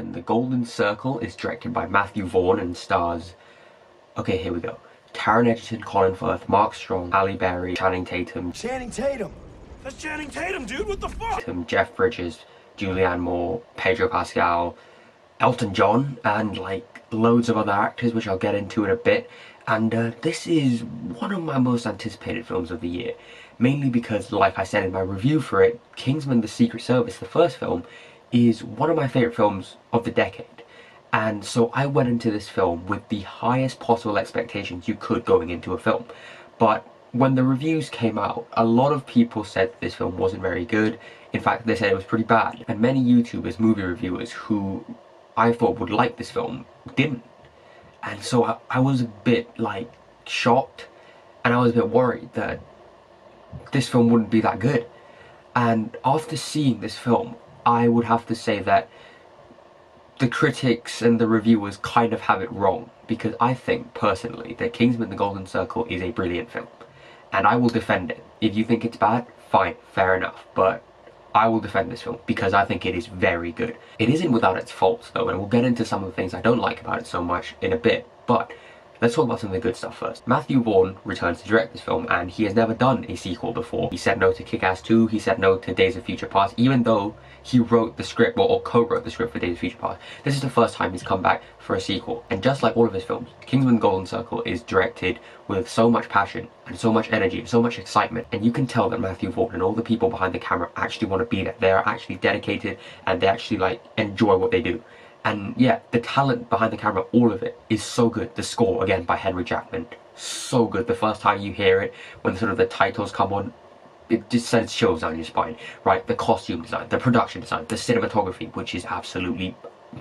Kingsman: The Golden Circle is directed by Matthew Vaughn and stars... Okay, here we go. Taron Egerton, Colin Firth, Mark Strong, Halle Berry, Channing Tatum. Channing Tatum! That's Channing Tatum, dude! What the fuck? Jeff Bridges, Julianne Moore, Pedro Pascal, Elton John, and like loads of other actors, which I'll get into in a bit. And this is one of my most anticipated films of the year, mainly because, like I said in my review for it, Kingsman: The Secret Service, the first film, is one of my favourite films of the decade. And so I went into this film with the highest possible expectations you could going into a film. But when the reviews came out, a lot of people said this film wasn't very good. In fact, they said it was pretty bad. And many YouTubers, movie reviewers, who I thought would like this film, didn't. And so I was a bit, like, shocked, and I was a bit worried that this film wouldn't be that good. And after seeing this film, I would have to say that the critics and the reviewers kind of have it wrong, because I think, personally, that Kingsman: The Golden Circle is a brilliant film. And I will defend it. If you think it's bad, fine, fair enough, but I will defend this film because I think it is very good. It isn't without its faults though, and we'll get into some of the things I don't like about it so much in a bit, but let's talk about some of the good stuff first. Matthew Vaughn returns to direct this film, and he has never done a sequel before. He said no to Kick-Ass 2, he said no to Days of Future Past, even though he wrote the script, or co-wrote the script for Days of Future Past. This is the first time he's come back for a sequel, and just like all of his films, Kingsman: Golden Circle is directed with so much passion, and so much energy, and so much excitement, and you can tell that Matthew Vaughn and all the people behind the camera actually want to be there. They are actually dedicated, and they actually, like, enjoy what they do. And yeah, the talent behind the camera, all of it, is so good. The score, again, by Henry Jackman, so good. The first time you hear it, when sort of the titles come on, it just sends chills down your spine, right? The costume design, the production design, the cinematography, which is absolutely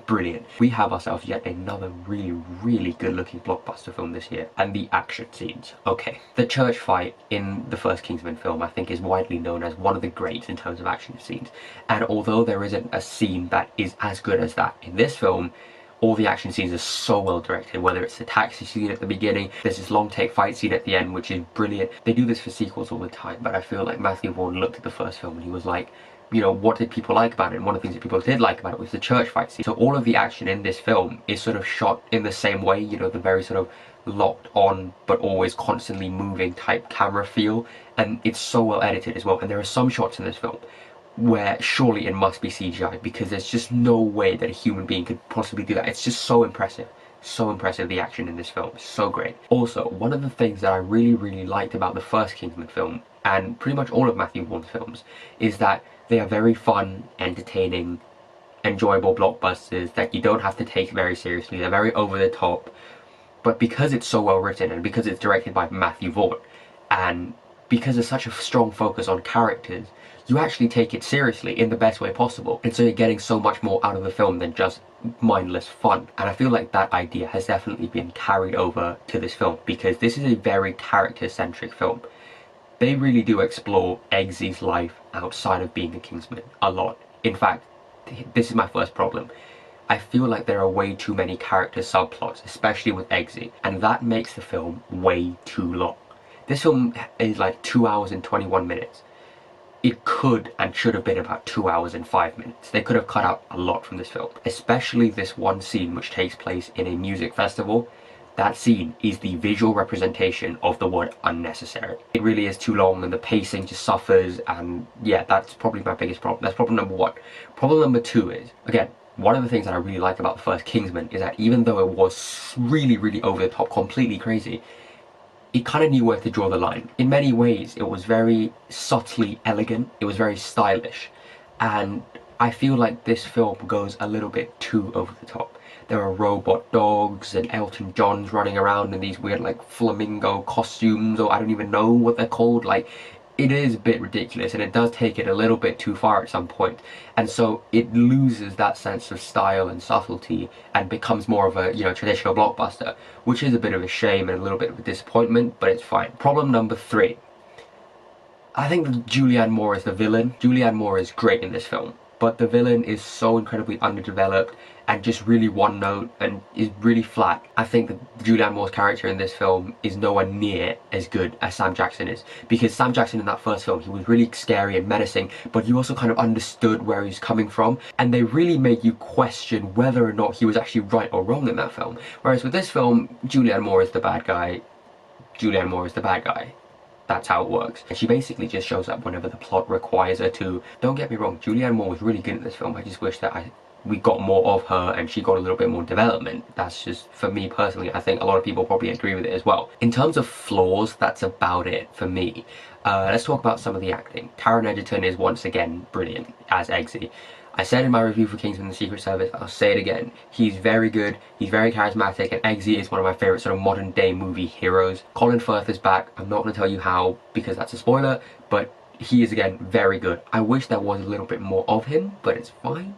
brilliant. We have ourselves yet another really good looking blockbuster film this year. And the action scenes. Okay, the church fight in the first Kingsman film, I think, is widely known as one of the greats in terms of action scenes. And although there isn't a scene that is as good as that in this film, all the action scenes are so well directed, whether it's the taxi scene at the beginning, there's this long take fight scene at the end, which is brilliant. They do this for sequels all the time, but I feel like Matthew Vaughn looked at the first film and he was like, you know, what did people like about it? And one of the things that people did like about it was the church fight scene. So all of the action in this film is sort of shot in the same way, you know, the very sort of locked on but always constantly moving type camera feel, and it's so well edited as well. And there are some shots in this film where surely it must be CGI, because there's just no way that a human being could possibly do that. It's just so impressive. So impressive, the action in this film. So great. Also, one of the things that I really liked about the first Kingsman film, and pretty much all of Matthew Vaughn's films, is that they are very fun, entertaining, enjoyable blockbusters that you don't have to take very seriously. They're very over the top. But because it's so well written, and because it's directed by Matthew Vaughn, and because there's such a strong focus on characters, you actually take it seriously in the best way possible. And so you're getting so much more out of the film than just mindless fun. And I feel like that idea has definitely been carried over to this film, because this is a very character-centric film. They really do explore Eggsy's life outside of being a Kingsman a lot. In fact, this is my first problem. I feel like there are way too many character subplots, especially with Eggsy, and that makes the film way too long. This film is like 2 hours and 21 minutes. It could and should have been about 2 hours and 5 minutes. They could have cut out a lot from this film, especially this one scene which takes place in a music festival. That scene is the visual representation of the word unnecessary. It really is too long, and the pacing just suffers, and yeah, that's probably my biggest problem. That's problem number one. Problem number two is, again, one of the things that I really like about the first Kingsman is that even though it was really over the top, completely crazy, it kind of knew where to draw the line. In many ways, it was very subtly elegant, it was very stylish, and I feel like this film goes a little bit too over the top. There are robot dogs and Elton John's running around in these weird, like, flamingo costumes, or I don't even know what they're called. Like, it is a bit ridiculous, and it does take it a little bit too far at some point. And so it loses that sense of style and subtlety and becomes more of a, you know, traditional blockbuster, which is a bit of a shame and a little bit of a disappointment, but it's fine. Problem number three. I think Julianne Moore is the villain. Julianne Moore is great in this film, but the villain is so incredibly underdeveloped and just really one note and is really flat. I think that Julianne Moore's character in this film is nowhere near as good as Sam Jackson is, because Sam Jackson in that first film, he was really scary and menacing, but you also kind of understood where he's coming from, and they really made you question whether or not he was actually right or wrong in that film. Whereas with this film, Julianne Moore is the bad guy. Julianne Moore is the bad guy. That's how it works. And she basically just shows up whenever the plot requires her to. Don't get me wrong, Julianne Moore was really good in this film. I just wish that we got more of her and she got a little bit more development. That's just, for me personally, I think a lot of people probably agree with it as well. In terms of flaws, that's about it for me. Let's talk about some of the acting. Taron Egerton is once again brilliant as Eggsy. I said in my review for Kingsman: The Secret Service, I'll say it again. He's very good, he's very charismatic, and Eggsy is one of my favourite sort of modern day movie heroes. Colin Firth is back. I'm not going to tell you how because that's a spoiler, but he is again very good. I wish there was a little bit more of him, but it's fine.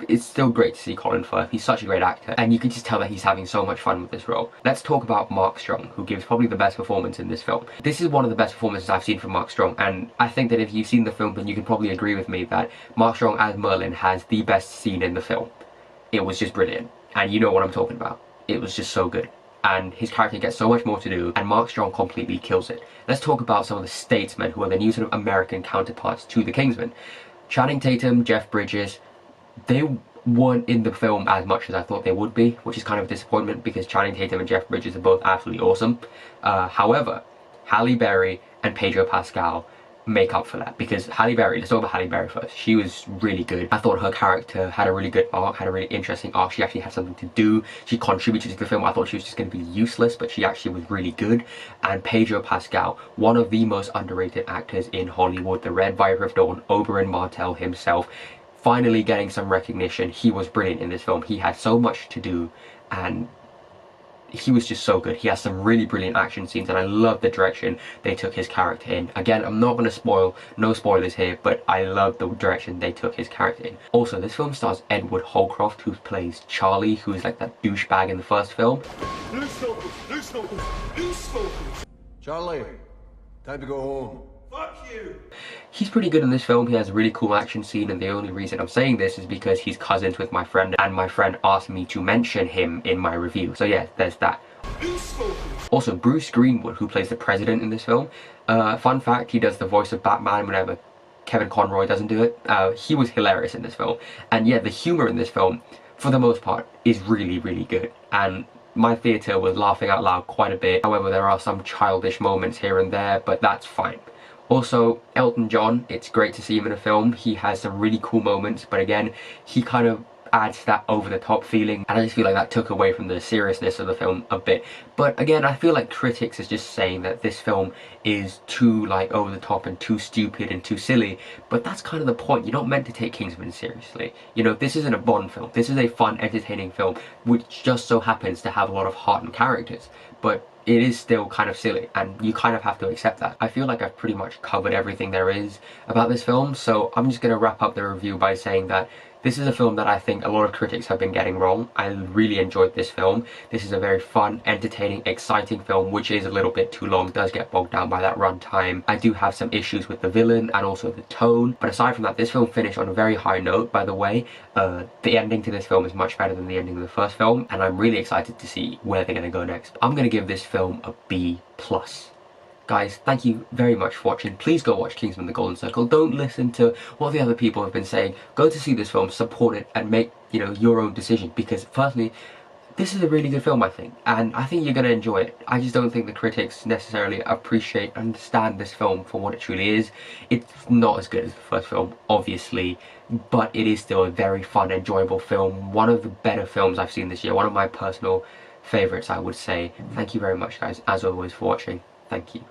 It's still great to see Colin Firth. He's such a great actor, and you can just tell that he's having so much fun with this role. Let's talk about Mark Strong, who gives probably the best performance in this film. This is one of the best performances I've seen from Mark Strong, and I think that if you've seen the film, then you can probably agree with me that Mark Strong as Merlin has the best scene in the film. It was just brilliant, and you know what I'm talking about. It was just so good. And his character gets so much more to do, and Mark Strong completely kills it. Let's talk about some of the statesmen who are the new sort of American counterparts to the Kingsman. Channing Tatum, Jeff Bridges, they weren't in the film as much as I thought they would be, which is kind of a disappointment because Channing Tatum and Jeff Bridges are both absolutely awesome. However, Halle Berry and Pedro Pascal make up for that, because Halle Berry, let's talk about Halle Berry first. She was really good. I thought her character had a really good arc, had a really interesting arc. She actually had something to do. She contributed to the film. I thought she was just going to be useless, but she actually was really good. And Pedro Pascal, one of the most underrated actors in Hollywood, the Red Viper of Dawn, Oberyn Martell himself, finally getting some recognition. He was brilliant in this film. He had so much to do, and he was just so good. He has some really brilliant action scenes, and I love the direction they took his character in. Again, I'm not going to spoil, no spoilers here, but I love the direction they took his character in. Also, this film stars Edward Holcroft, who plays Charlie, who is like that douchebag in the first film. Charlie, time to go home. Fuck you! He's pretty good in this film. He has a really cool action scene, and the only reason I'm saying this is because he's cousins with my friend, and my friend asked me to mention him in my review. So yeah, there's that. Also, Bruce Greenwood, who plays the president in this film, fun fact, he does the voice of Batman whenever Kevin Conroy doesn't do it. He was hilarious in this film. And yeah, the humor in this film, for the most part, is really, really good. And my theatre was laughing out loud quite a bit. However, there are some childish moments here and there, but that's fine. Also, Elton John, it's great to see him in a film. He has some really cool moments, but again, he kind of adds that over-the-top feeling, and I just feel like that took away from the seriousness of the film a bit. But again, I feel like critics is just saying that this film is too like over-the-top and too stupid and too silly, but that's kind of the point. You're not meant to take Kingsman seriously. You know, this isn't a Bond film. This is a fun, entertaining film, which just so happens to have a lot of heart and characters, but it is still kind of silly, and you kind of have to accept that. I feel like I've pretty much covered everything there is about this film, so I'm just going to wrap up the review by saying that this is a film that I think a lot of critics have been getting wrong. I really enjoyed this film. This is a very fun, entertaining, exciting film, which is a little bit too long, does get bogged down by that runtime. I do have some issues with the villain and also the tone, but aside from that, this film finished on a very high note, by the way. The ending to this film is much better than the ending of the first film, and I'm really excited to see where they're going to go next. I'm going to give this film a B+. Guys, thank you very much for watching. Please go watch Kingsman: The Golden Circle. Don't listen to what the other people have been saying. Go to see this film, support it, and make, you know, your own decision. Because personally, this is a really good film, I think, and I think you're going to enjoy it. I just don't think the critics necessarily understand this film for what it truly is. It's not as good as the first film, obviously, but it is still a very fun, enjoyable film. One of the better films I've seen this year. One of my personal favourites, I would say. Thank you very much, guys, as always, for watching. Thank you.